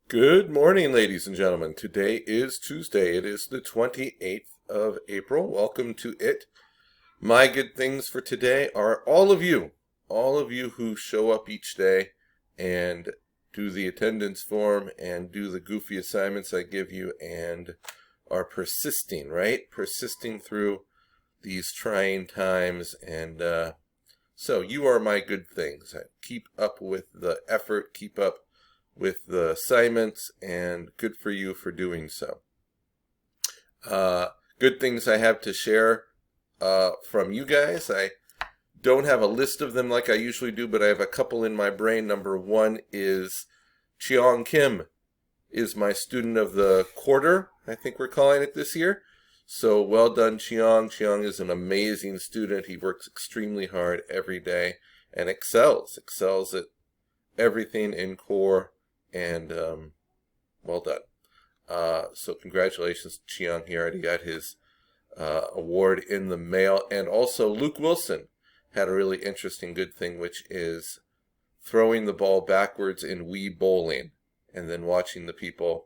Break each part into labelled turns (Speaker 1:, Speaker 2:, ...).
Speaker 1: Good morning, ladies and gentlemen. Today is Tuesday. It is the 28th of April. Welcome to it. My good things for today are all of you who show up each day and do the attendance form and do the goofy assignments I give you and are persisting, right? Persisting through these trying times. And so you are my good things. Keep up with the effort, keep up with the assignments, and good for you for doing so. Good things I have to share from you guys. I don't have a list of them like I usually do, but I have a couple in my brain. Number one is Cheong Kim is my student of the quarter, I think we're calling it this year. So well done, Cheong. Cheong is an amazing student. He works extremely hard every day and excels at everything in core. And well done. So congratulations to Cheong. He already got his award in the mail. And also Luke Wilson had a really interesting good thing, which is throwing the ball backwards in Wii bowling and then watching the people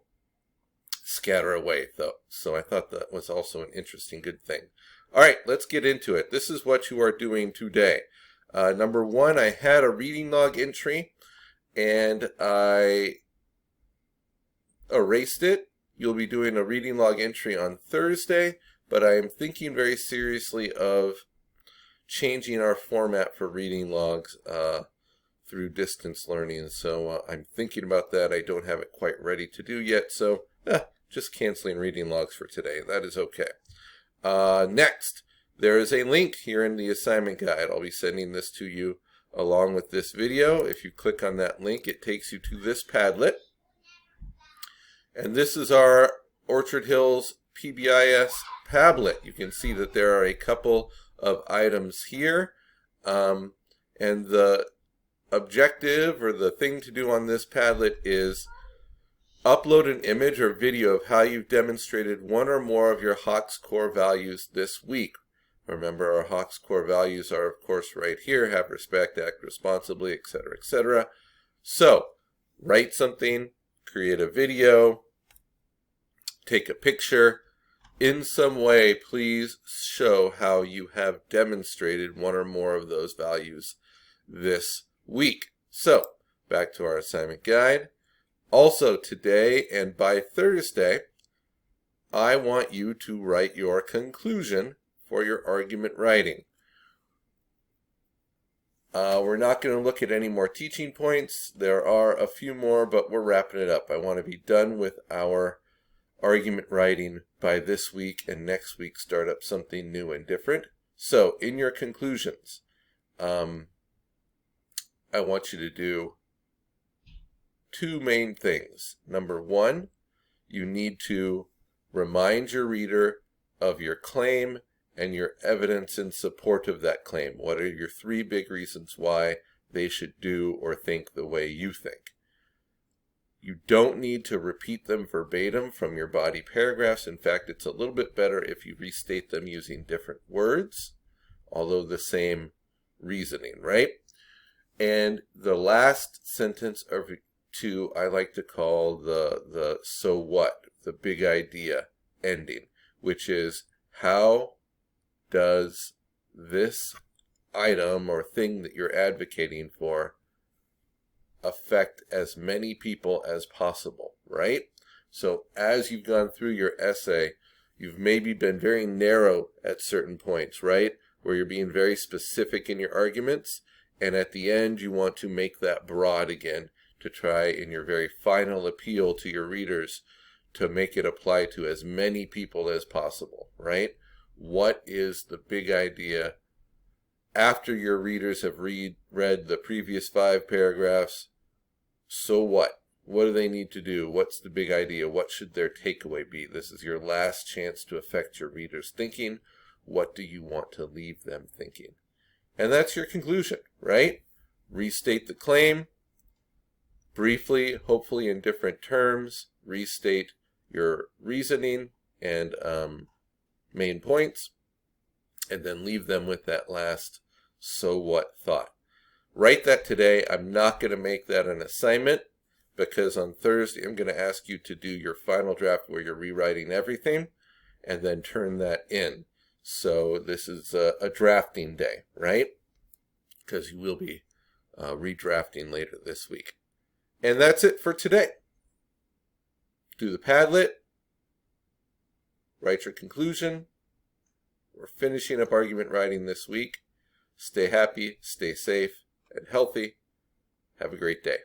Speaker 1: scatter away, though. So I thought that was also an interesting good thing. All right, let's get into it. This is what you are doing today. Number one, I had a reading log entry and I erased it. You'll be doing a reading log entry on Thursday, but I am thinking very seriously of changing our format for reading logs through distance learning. So I'm thinking about that. I don't have it quite ready to do yet, so just canceling reading logs for today. That is okay. Next, there is a link here in the assignment guide. I'll be sending this to you along with this video. If you click on that link, it takes you to this Padlet. And this is our Orchard Hills PBIS Padlet. You can see that there are a couple of items here. And the objective or the thing to do on this Padlet is upload an image or video of how you've demonstrated one or more of your Hawks core values this week. Remember, our Hawks core values are, of course, right here. Have respect, act responsibly, etc., etc. So, write something, create a video, take a picture. In some way, please show how you have demonstrated one or more of those values this week. So, back to our assignment guide. Also, today and by Thursday, I want you to write your conclusion for your argument writing. We're not going to look at any more teaching points. There are a few more, but we're wrapping it up. I want to be done with our argument writing by this week, and next week start up something new and different. So, in your conclusions, I want you to do two main things. Number one, you need to remind your reader of your claim and your evidence in support of that claim. What are your three big reasons why they should do or think the way you think? You don't need to repeat them verbatim from your body paragraphs. In fact, it's a little bit better if you restate them using different words, although the same reasoning, right? And the last sentence of two I like to call the so what, the big idea ending, which is how does this item or thing that you're advocating for affect as many people as possible, right? So as you've gone through your essay, you've maybe been very narrow at certain points, right? Where you're being very specific in your arguments, and at the end you want to make that broad again to try in your very final appeal to your readers to make it apply to as many people as possible, right? What is the big idea after your readers have read the previous 5 paragraphs? So what? What do they need to do? What's the big idea? What should their takeaway be? This is your last chance to affect your readers' thinking. What do you want to leave them thinking? And that's your conclusion, right? Restate the claim briefly, hopefully in different terms. Restate your reasoning and main points, and then leave them with that last so what thought. Write that today. I'm not going to make that an assignment, because on Thursday I'm going to ask you to do your final draft where you're rewriting everything and then turn that in. So this is a drafting day, right? Because you will be redrafting later this week. And that's it for today. Do the Padlet. Write your conclusion. We're finishing up argument writing this week. Stay happy, stay safe, and healthy. Have a great day.